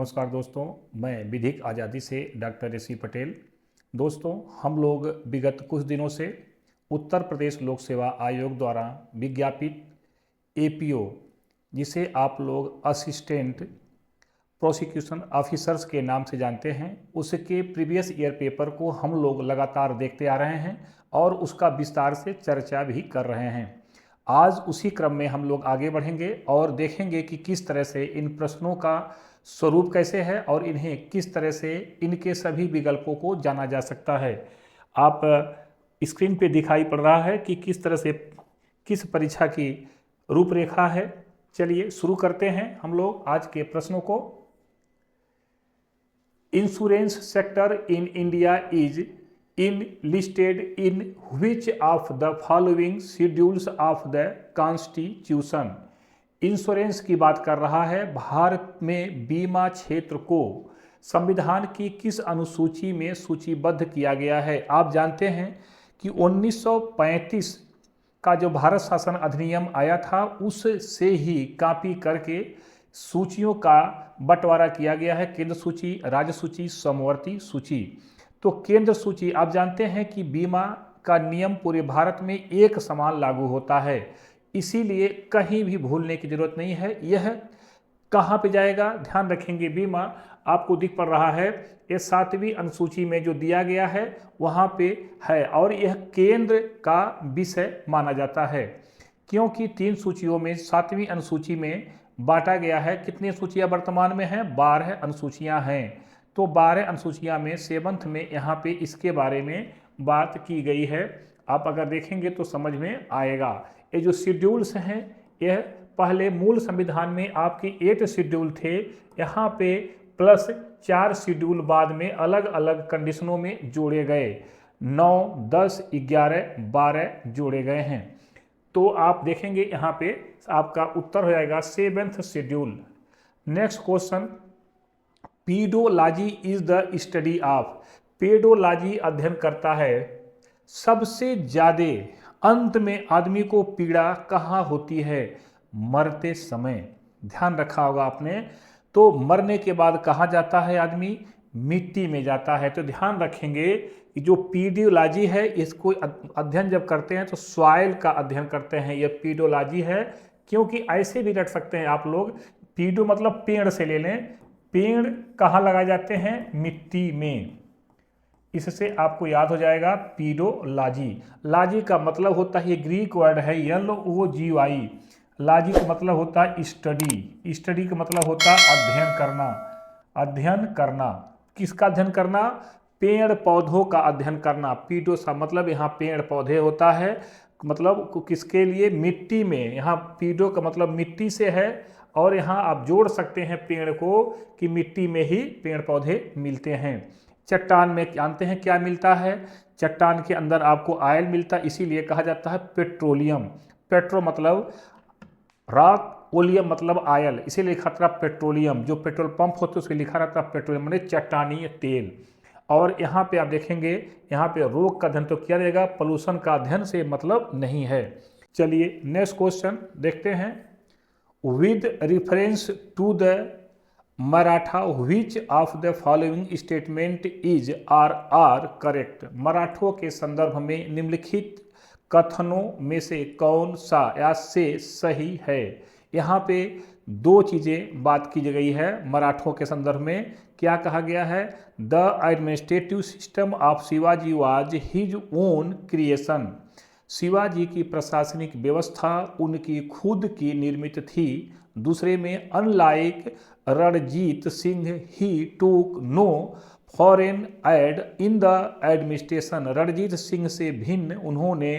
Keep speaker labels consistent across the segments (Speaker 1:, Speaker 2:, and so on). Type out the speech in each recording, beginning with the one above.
Speaker 1: नमस्कार दोस्तों, मैं विधिक आज़ादी से डॉक्टर ऋषि पटेल। दोस्तों, हम लोग विगत कुछ दिनों से उत्तर प्रदेश लोक सेवा आयोग द्वारा विज्ञापित एपीओ, जिसे आप लोग असिस्टेंट प्रोसिक्यूशन ऑफिसर्स के नाम से जानते हैं, उसके प्रीवियस ईयर पेपर को हम लोग लगातार देखते आ रहे हैं और उसका विस्तार से चर्चा भी कर रहे हैं। आज उसी क्रम में हम लोग आगे बढ़ेंगे और देखेंगे कि किस तरह से इन प्रश्नों का स्वरूप कैसे है और इन्हें किस तरह से इनके सभी विकल्पों को जाना जा सकता है। आप स्क्रीन पे दिखाई पड़ रहा है कि किस तरह से किस परीक्षा की रूपरेखा है। चलिए शुरू करते हैं हम लोग आज के प्रश्नों को। Insurance sector in India is listed in which of the following schedules of the Constitution? Insurance की बात कर रहा है। भारत में बीमा क्षेत्र को संविधान की किस अनुसूची में सूचीबद्ध किया गया है? आप जानते हैं कि 1935 का जो भारत शासन अधिनियम आया था, उससे ही कॉपी करके सूचियों का बंटवारा किया गया है। केंद्र सूची, राज्य सूची, समवर्ती सूची। तो केंद्र सूची, आप जानते हैं कि बीमा का नियम पूरे भारत में एक समान लागू होता है, इसीलिए कहीं भी भूलने की जरूरत नहीं है। यह कहाँ पे जाएगा, ध्यान रखेंगे। बीमा आपको दिख पड़ रहा है, ये 7वीं अनुसूची में जो दिया गया है वहाँ पे है और यह केंद्र का विषय माना जाता है, क्योंकि 3 सूचियों में 7वीं अनुसूची में बांटा गया है। कितनी सूचियाँ वर्तमान में हैं? 12 अनुसूचियाँ हैं। तो 12 अनुसूचियाँ में 7th में यहाँ पे इसके बारे में बात की गई है। आप अगर देखेंगे तो समझ में आएगा। ये जो शेड्यूल्स हैं, यह पहले मूल संविधान में आपके 8 शेड्यूल थे, यहाँ पे प्लस 4 शेड्यूल बाद में अलग अलग कंडीशनों में जोड़े गए। 9, 10, 11, 12 जोड़े गए हैं। तो आप देखेंगे यहाँ पे आपका उत्तर हो जाएगा 7th schedule. Next question, pedology is the study of. Pedology अध्ययन करता है सबसे ज्यादा अंत में आदमी को पीड़ा कहाँ होती है? मरते समय। ध्यान रखा होगा आपने। तो मरने के बाद कहाँ जाता है आदमी? मिट्टी में जाता है। तो ध्यान रखेंगे कि जो पीडोलॉजी है, इसको अध्ययन जब करते हैं तो सॉइल का अध्ययन करते हैं, यह पीडोलॉजी है। क्योंकि ऐसे भी रट सकते हैं आप लोग, पीडो मतलब पेड़ से ले लें, पेड़ कहाँ लगाए जाते हैं? मिट्टी में। इससे आपको याद हो जाएगा पीडोलॉजी। लॉजी का मतलब होता है, ये ग्रीक वर्ड है LOGY। लॉजी का मतलब होता है स्टडी। स्टडी का मतलब होता है अध्ययन करना। अध्ययन करना किसका अध्ययन करना? पेड़ पौधों का अध्ययन करना। पीडो सा मतलब यहाँ पेड़ पौधे होता है, मतलब किसके लिए? मिट्टी में। यहाँ पीडो का मतलब मिट्टी से है और यहाँ आप जोड़ सकते हैं पेड़ को कि मिट्टी में ही पेड़ पौधे मिलते हैं। चट्टान में जानते हैं क्या मिलता है? चट्टान के अंदर आपको ऑयल मिलता है, इसीलिए कहा जाता है पेट्रोलियम। पेट्रो मतलब रॉक, ओलियम मतलब ऑयल, इसीलिए लिखा था पेट्रोलियम। जो पेट्रोल पंप होते हैं उसमें लिखा रहता है पेट्रोलियम, मतलब चट्टानीय तेल। और यहाँ पे आप देखेंगे, यहाँ पे रोग का अध्ययन तो किया जाएगा, पोल्यूशन का अध्ययन से मतलब नहीं है। चलिए नेक्स्ट क्वेश्चन देखते हैं। With reference to the Maratha, which of the following statement is or are correct? मराठों के संदर्भ में निम्नलिखित कथनों में से कौन सा या से सही है? यहाँ पे 2 चीज़ें बात की गई है मराठों के संदर्भ में। क्या कहा गया है? The administrative system of Shivaji was his own creation. Shivaji की प्रशासनिक व्यवस्था उनकी खुद की निर्मित थी। दूसरे में, unlike Ranjit Singh he took no foreign aid in the administration. Ranjit Singh से भिन्न उन्होंने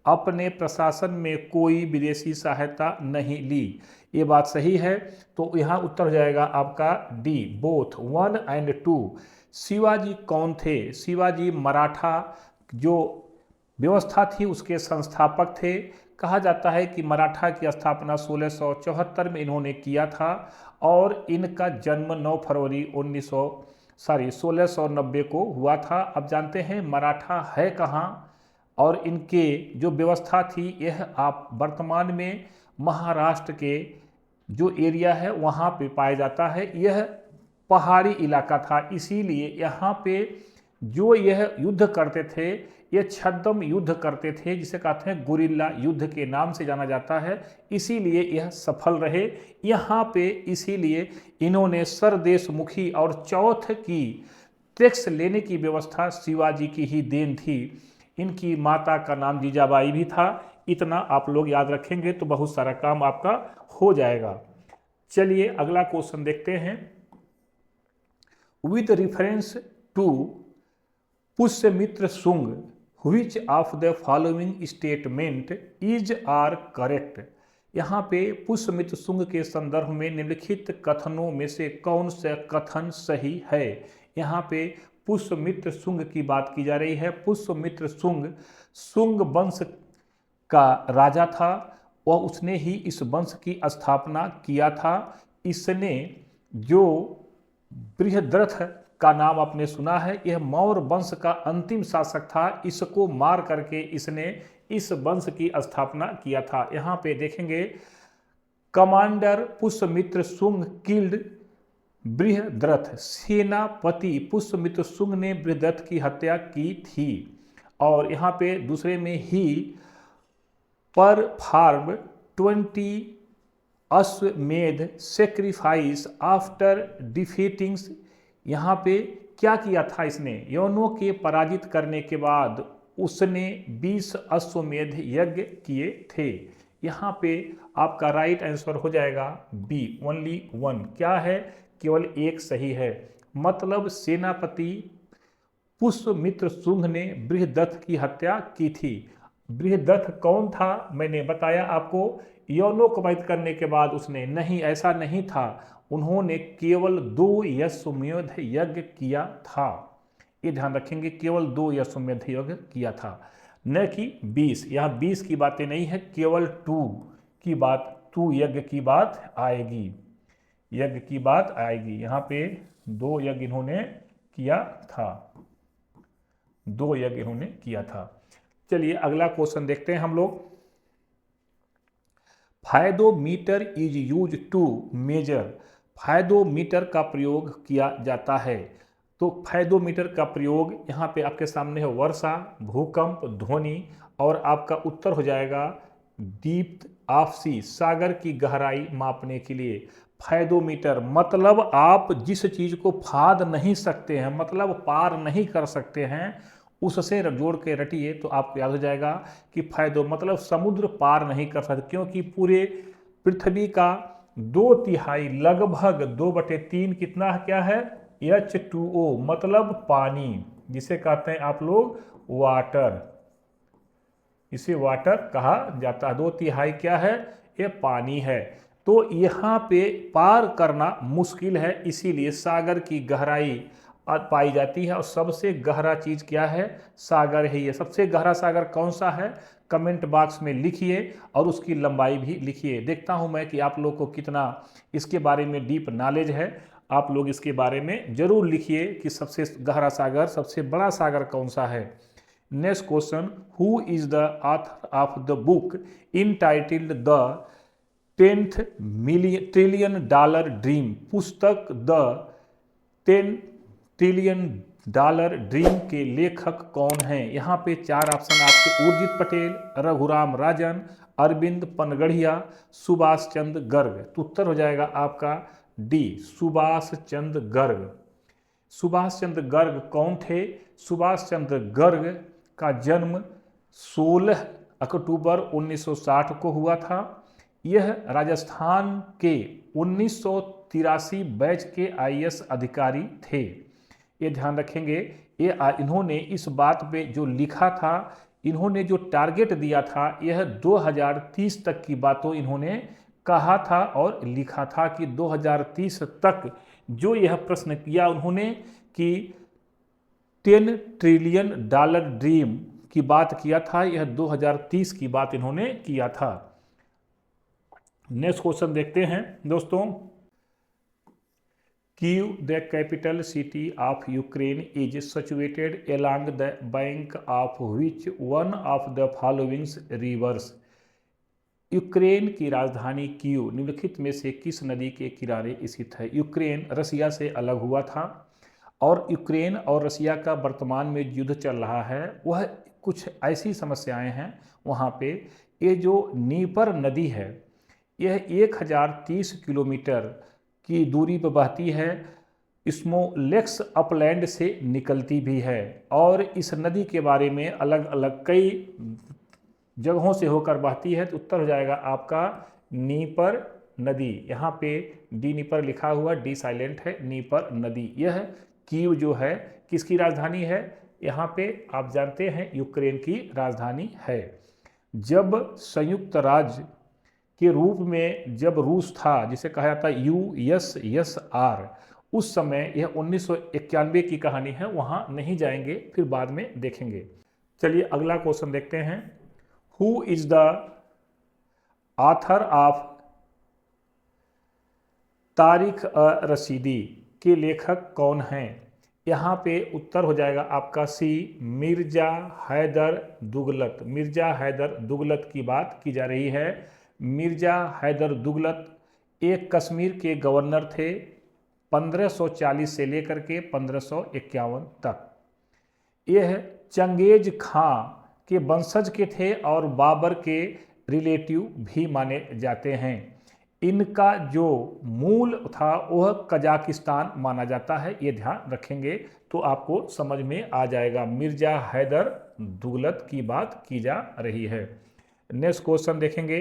Speaker 1: अपने प्रशासन में कोई विदेशी सहायता नहीं ली। ये बात सही है। तो यहाँ उत्तर हो जाएगा आपका डी, बोथ 1 and 2। शिवाजी कौन थे? शिवाजी मराठा जो व्यवस्था थी उसके संस्थापक थे। कहा जाता है कि मराठा की स्थापना 1674 में इन्होंने किया था और इनका जन्म 9 फरवरी 1690 को हुआ था। अब जानते हैं मराठा है कहाँ और इनके जो व्यवस्था थी, यह आप वर्तमान में महाराष्ट्र के जो एरिया है वहाँ पे पाया जाता है। यह पहाड़ी इलाका था, इसीलिए यहाँ पे जो यह युद्ध करते थे, ये छद्म युद्ध करते थे, जिसे कहते हैं गुरिल्ला युद्ध के नाम से जाना जाता है, इसीलिए यह सफल रहे यहाँ पे। इसीलिए इन्होंने सरदेशमुखी और चौथ की टैक्स लेने की व्यवस्था शिवाजी की ही देन थी। इनकी माता का नाम जीजाबाई भी था। इतना आप लोग याद रखेंगे तो बहुत सारा काम आपका हो जाएगा। चलिए अगला क्वेश्चन देखते हैं। With reference to Pushyamitra Shunga which of the following statement is are correct. यहाँ पे पुष्यमित्र शुंग के संदर्भ में निम्नलिखित कथनों में से कौन सा कथन सही है। यहाँ पे पुष्यमित्र शुंग की बात की जा रही है। पुष्यमित्र शुंग शुंग वंश का राजा था और उसने ही इस वंश की स्थापना किया था। इसने जो बृहद्रथ का नाम आपने सुना है, यह मौर्य वंश का अंतिम शासक था। इसको मार करके इसने इस वंश की स्थापना किया था। यहाँ पे देखेंगे, कमांडर पुष्यमित्र शुंग किल्ड बृहद्रथ। सेनापति पुष्यमित्र शुंग ने बृहद्रथ की हत्या की थी। और यहाँ पे दूसरे में ही परफॉर्म 20 अश्वमेध सेक्रीफाइस आफ्टर डिफीटिंग। यहाँ पे क्या किया था इसने, यवनों के पराजित करने के बाद उसने 20 अश्वमेध यज्ञ किए थे। यहाँ पे आपका राइट आंसर हो जाएगा बी, ओनली वन। क्या है, केवल एक सही है। मतलब सेनापति पुष्यमित्र शुंग ने बृहद्रथ की हत्या की थी। बृहद्रथ कौन था, मैंने बताया आपको, यवनों को वध करने के बाद उसने, नहीं ऐसा नहीं था, उन्होंने केवल 2 अश्वमेध यज्ञ किया था। ये ध्यान रखेंगे, केवल 2 अश्वमेध यज्ञ किया था, न कि 20। यहाँ 20 की बातें नहीं है, केवल 2 की बात, 2 यज्ञ की बात आएगी, यज्ञ की बात आएगी। यहाँ पे 2 यज्ञ इन्होंने किया था, 2 यज्ञ इन्होंने किया था। चलिए अगला क्वेश्चन देखते हैं हम लोग। फायदोमीटर इज यूज टू मेजर। फायदोमीटर का प्रयोग किया जाता है। तो फायदोमीटर का प्रयोग यहाँ पे आपके सामने है, वर्षा, भूकंप, ध्वनि, और आपका उत्तर हो जाएगा डीप्थ ऑफ सी, सागर की गहराई मापने के लिए। फायदोमीटर मतलब आप जिस चीज को फाद नहीं सकते हैं, मतलब पार नहीं कर सकते हैं, उससे जोड़ के रटिए तो आपको याद हो जाएगा कि फायदो मतलब समुद्र पार नहीं कर सकते, क्योंकि पूरे पृथ्वी का 2/3 लगभग 2/3 कितना क्या है, H2O मतलब पानी, जिसे कहते हैं आप लोग वाटर, इसे वाटर कहा जाता है। 2/3 क्या है, ये पानी है। तो यहाँ पे पार करना मुश्किल है, इसीलिए सागर की गहराई पाई जाती है। और सबसे गहरा चीज क्या है, सागर है। ये सबसे गहरा सागर कौन सा है, कमेंट बॉक्स में लिखिए और उसकी लंबाई भी लिखिए। देखता हूं मैं कि आप लोग को कितना इसके बारे में डीप नॉलेज है। आप लोग इसके बारे में जरूर लिखिए कि सबसे गहरा सागर, सबसे बड़ा सागर कौन सा है। Next question, who is the author of the book entitled the 10th trillion dollar dream. पुस्तक द 10 ट्रिलियन डॉलर ड्रीम के लेखक कौन हैं। यहाँ पे 4 ऑप्शन आपके, उर्जित पटेल, रघुराम राजन, अरविंद पनगढ़िया, सुभाष चंद्र गर्ग। तो उत्तर हो जाएगा आपका डी, सुभाष चंद्र गर्ग। सुभाष चंद्र गर्ग कौन थे, सुभाष चंद्र गर्ग का जन्म 16 अक्टूबर 1960 को हुआ था। यह राजस्थान के 1983 बैच के IAS अधिकारी थे। ये ध्यान रखेंगे, ये इन्होंने इस बात पे जो लिखा था, इन्होंने जो टारगेट दिया था, यह 2030 तक की बातों इन्होंने कहा था और लिखा था कि 2030 तक जो यह प्रश्न किया उन्होंने कि 10 ट्रिलियन डॉलर ड्रीम की बात किया था, यह 2030 की बात इन्होंने किया था। नेक्स्ट क्वेश्चन देखते हैं दोस्तों। Kyiv the capital city of Ukraine is situated along the bank of which one of the following rivers. Ukraine की राजधानी कीव निम्नलिखित में से किस नदी के किनारे स्थित है? यूक्रेन रसिया से अलग हुआ था और यूक्रेन और रसिया का वर्तमान में युद्ध चल रहा है। वह कुछ ऐसी समस्याएं हैं वहाँ पे। ये जो नीपर नदी है यह 1030 किलोमीटर की दूरी पर बहती है। स्मोलेक्स अपलैंड से निकलती भी है और इस नदी के बारे में अलग अलग कई जगहों से होकर बहती है। तो उत्तर हो जाएगा आपका नीपर नदी। यहाँ पे डी नीपर लिखा हुआ, डी साइलेंट है, नीपर नदी। यह कीव जो है किसकी राजधानी है? यहाँ पे आप जानते हैं यूक्रेन की राजधानी है। जब संयुक्त राज्य के रूप में जब रूस था, जिसे कहा जाता है USSR, उस समय यह 1991 की कहानी है, वहाँ नहीं जाएंगे, फिर बाद में देखेंगे। चलिए अगला क्वेश्चन देखते हैं। Who is the author of Tariq Rashidi के लेखक कौन हैं? यहाँ पे उत्तर हो जाएगा आपका सी, मिर्जा हैदर दुगलत। मिर्जा हैदर दुगलत की बात की जा रही है। मिर्जा हैदर दुगलत एक कश्मीर के गवर्नर थे 1540 से लेकर के 1551 तक। यह चंगेज खां के वंशज के थे और बाबर के रिलेटिव भी माने जाते हैं। इनका जो मूल था वह कजाकिस्तान माना जाता है, ये ध्यान रखेंगे तो आपको समझ में आ जाएगा। मिर्जा हैदर दुगलत की बात की जा रही है। नेक्स्ट क्वेश्चन देखेंगे।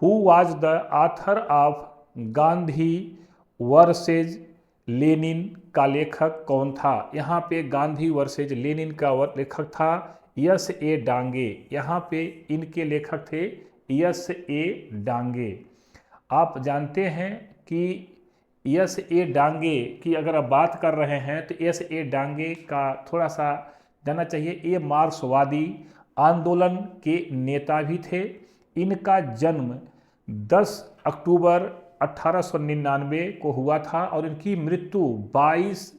Speaker 1: Who was the author of Gandhi versus Lenin का लेखक कौन था? यहाँ पे गांधी वर्सेज लेनिन का लेखक था S.A. डांगे। यहाँ पे इनके लेखक थे S.A. डांगे। आप जानते हैं कि S.A. डांगे की अगर आप बात कर रहे हैं तो S.A. डांगे का थोड़ा सा जानना चाहिए। ये मार्क्सवादी आंदोलन के नेता भी थे। इनका जन्म 10 अक्टूबर 1899 को हुआ था और इनकी मृत्यु 22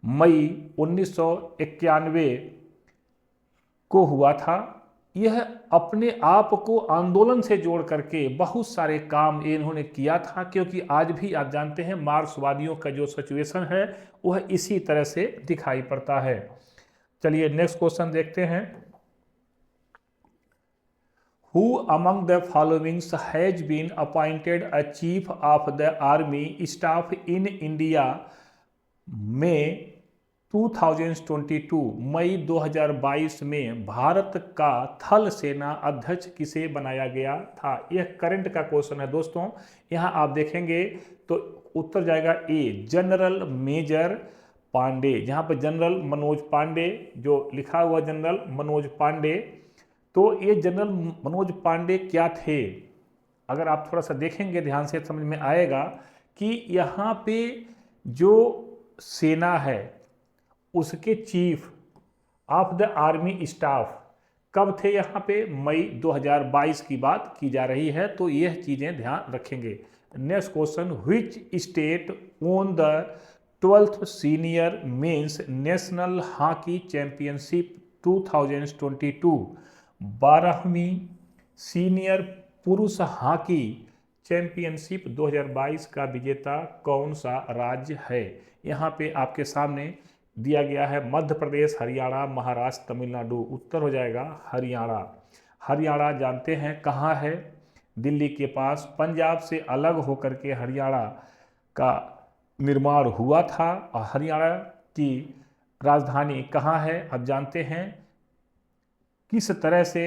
Speaker 1: मई 1991 को हुआ था। यह अपने आप को आंदोलन से जोड़ करके बहुत सारे काम इन्होंने किया था, क्योंकि आज भी आप जानते हैं मार्क्सवादियों का जो सिचुएशन है वह इसी तरह से दिखाई पड़ता है। चलिए नेक्स्ट क्वेश्चन देखते हैं। Who among the following has been appointed a chief of the army staff in India में 2022 मई 2022 में भारत का थल सेना अध्यक्ष किसे बनाया गया था? यह करंट का क्वेश्चन है दोस्तों। यहाँ आप देखेंगे तो उत्तर जाएगा ए, जनरल मेजर पांडे। जहाँ पर जनरल मनोज पांडे जो लिखा हुआ जनरल मनोज पांडे, तो ये जनरल मनोज पांडे क्या थे? अगर आप थोड़ा सा देखेंगे ध्यान से समझ में आएगा कि यहाँ पे जो सेना है उसके chief of the army staff कब थे? यहाँ पे मई 2022 की बात की जा रही है, तो यह चीज़ें ध्यान रखेंगे। Next question. Which state own the 12th senior mains national hockey championship 2022? 12वीं सीनियर पुरुष हॉकी चैंपियनशिप 2022 का विजेता कौन सा राज्य है? यहाँ पे आपके सामने दिया गया है मध्य प्रदेश, हरियाणा, महाराष्ट्र, तमिलनाडु। उत्तर हो जाएगा हरियाणा। हरियाणा जानते हैं कहाँ है? दिल्ली के पास। पंजाब से अलग होकर के हरियाणा का निर्माण हुआ था और हरियाणा की राजधानी कहाँ है आप जानते हैं? किस तरह से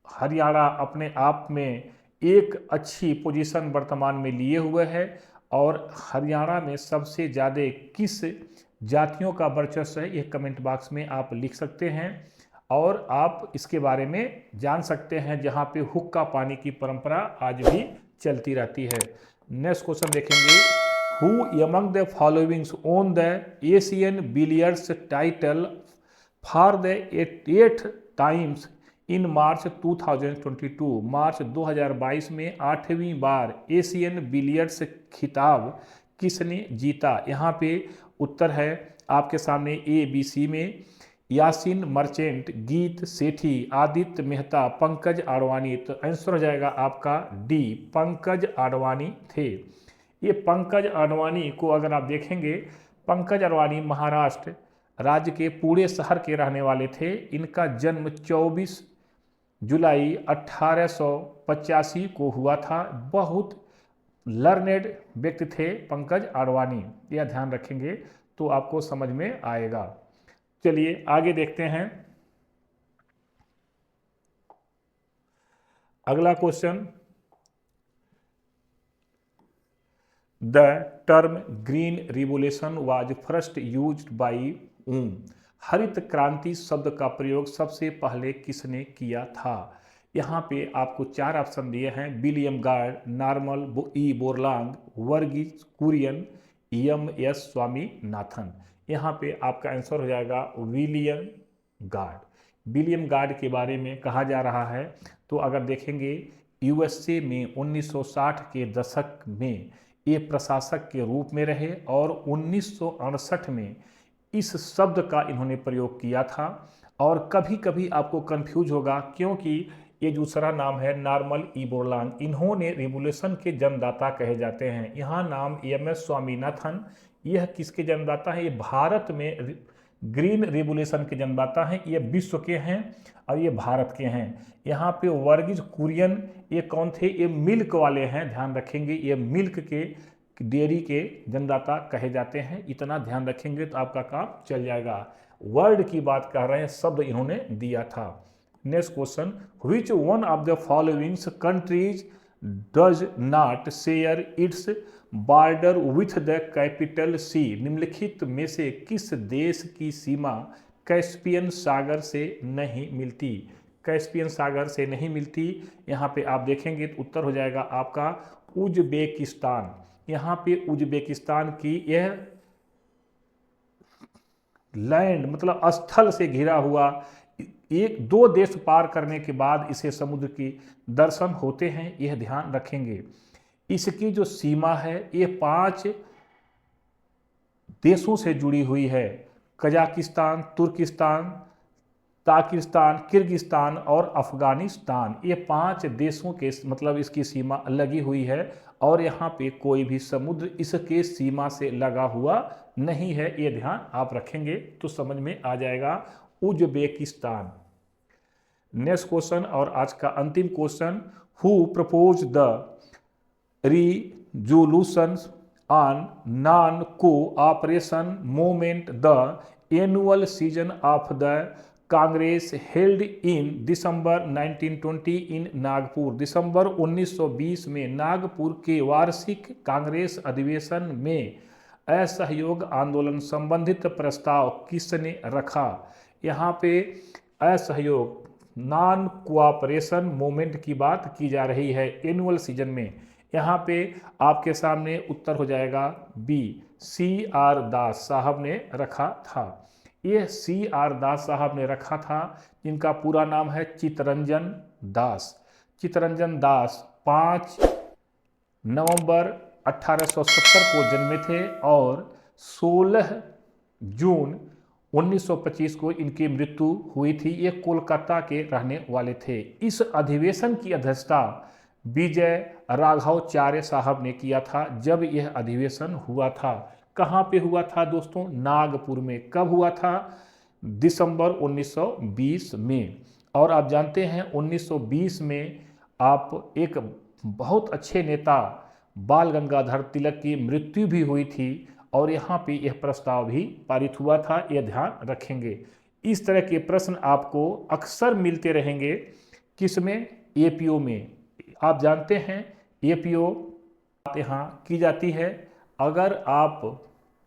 Speaker 1: हरियाणा अपने आप में एक अच्छी पोजीशन वर्तमान में लिए हुए है और हरियाणा में सबसे ज़्यादा किस जातियों का वर्चस्व है, यह कमेंट बॉक्स में आप लिख सकते हैं और आप इसके बारे में जान सकते हैं, जहां पे हुक्का पानी की परंपरा आज भी चलती रहती है। नेक्स्ट क्वेश्चन देखेंगे। Who among the followings won the Asian billiards title for the 8th times in March 2022? March 2022 में 8वीं बार एशियन बिलियर्ड्स खिताब किसने जीता? यहाँ पे उत्तर है आपके सामने A, B, C में। यासीन मर्चेंट, गीत सेठी, आदित्य मेहता, पंकज आडवाणी। तो आंसर हो जाएगा आपका डी, पंकज आडवाणी थे। ये पंकज आडवाणी को अगर आप देखेंगे, पंकज आडवाणी महाराष्ट्र राज्य के पुणे शहर के रहने वाले थे। इनका जन्म 24 जुलाई 1885 को हुआ था। बहुत लर्नेड व्यक्ति थे पंकज आडवाणी, यह ध्यान रखेंगे तो आपको समझ में आएगा। चलिए आगे देखते हैं। अगला question, the term green revolution was first used by whom? हरित क्रांति शब्द का प्रयोग सबसे पहले किसने किया था? यहाँ पे आपको 4 ऑप्शन दिए हैं, William Gaud, Norman E Borlaug, Verghese Kurien, MS. Swaminathan. यहाँ पे आपका आंसर हो जाएगा विलियम गार्ड। विलियम गार्ड के बारे में कहा जा रहा है तो अगर देखेंगे यूएसए में 1960 के दशक में ये प्रशासक के रूप में रहे और 1968 में इस शब्द का इन्होंने प्रयोग किया था। और कभी कभी आपको कंफ्यूज होगा क्योंकि ये दूसरा नाम है नॉर्मन ई बोरलांग, इन्होंने रिवोल्यूशन के जन्मदाता कहे जाते हैं। यहाँ नाम एम.एस. स्वामीनाथन, यह किसके जन्मदाता है? ये भारत में ग्रीन रिवोल्यूशन के जन्मदाता हैं। ये विश्व के हैं और ये भारत के हैं। यहाँ पे वर्गीज कुरियन ये कौन थे? ये मिल्क वाले हैं, ध्यान रखेंगे, ये मिल्क के डेयरी के जन्मदाता कहे जाते हैं। इतना ध्यान रखेंगे तो आपका काम चल जाएगा। वर्ड की बात कर रहे हैं, शब्द इन्होंने दिया था। Next question, which one of the followings countries does not share its border with the कैपिटल सी? निम्नलिखित में से किस देश की सीमा कैस्पियन सागर से नहीं मिलती? कैस्पियन सागर से नहीं मिलती। यहाँ पे आप देखेंगे तो उत्तर हो जाएगा आपका उज्बेकिस्तान। यहाँ पे उज्बेकिस्तान की यह लैंड मतलब स्थल से घिरा हुआ, 1-2 देश पार करने के बाद इसे समुद्र की दर्शन होते हैं, यह ध्यान रखेंगे। इसकी जो सीमा है ये 5 देशों से जुड़ी हुई है, कजाकिस्तान, तुर्किस्तान, ताकिस्तान, किर्गिस्तान और अफगानिस्तान। ये 5 देशों के मतलब इसकी सीमा लगी हुई है और यहाँ पे कोई भी समुद्र इसके सीमा से लगा हुआ नहीं है, ये ध्यान आप रखेंगे तो समझ में आ जाएगा उज्बेकिस्तान। नेक्स्ट क्वेश्चन और आज का अंतिम question, who propose the resolutions on non-cooperation movement the annual session of the Congress held in December 1920 in Nagpur? दिसंबर 1920 में नागपुर के वार्षिक कांग्रेस अधिवेशन में असहयोग आंदोलन संबंधित प्रस्ताव किसने रखा? यहाँ पे असहयोग नॉन कोऑपरेशन मूवमेंट की बात की जा रही है एनुअल सीजन में। यहाँ पे आपके सामने उत्तर हो जाएगा बी, C.R. दास साहब ने रखा था। ये C.R. दास साहब ने रखा था, जिनका पूरा नाम है चित्तरंजन दास। चित्तरंजन दास 5 नवंबर 1870 को जन्मे थे और 16 जून 1925 को इनकी मृत्यु हुई थी। ये कोलकाता के रहने वाले थे। इस अधिवेशन की अध्यक्षता विजय राघवाचार्य साहब ने किया था जब यह अधिवेशन हुआ था। कहाँ पे हुआ था दोस्तों? नागपुर में। कब हुआ था? दिसंबर 1920 में। और आप जानते हैं 1920 में आप एक बहुत अच्छे नेता बाल गंगाधर तिलक की मृत्यु भी हुई थी और यहाँ पे यह प्रस्ताव भी पारित हुआ था, यह ध्यान रखेंगे। इस तरह के प्रश्न आपको अक्सर मिलते रहेंगे। किसमें? एपीओ में। आप जानते हैं एपीओ यहाँ की जाती है। अगर आप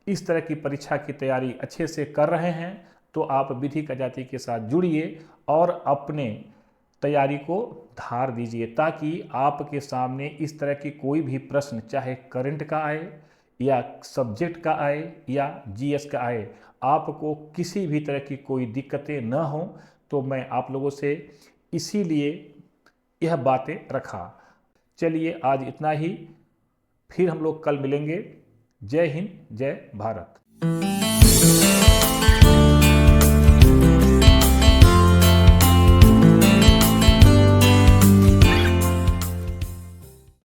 Speaker 1: इस तरह की परीक्षा की तैयारी अच्छे से कर रहे हैं तो आप विधिक जाति के साथ जुड़िए और अपने तैयारी को धार दीजिए ताकि आपके सामने इस तरह की कोई भी प्रश्न, चाहे करंट का आए या सब्जेक्ट का आए या जीएस का आए, आपको किसी भी तरह की कोई दिक्कतें न हो। तो मैं आप लोगों से इसीलिए यह बातें रखा। चलिए आज इतना ही, फिर हम लोग कल मिलेंगे। जय हिंद, जय भारत।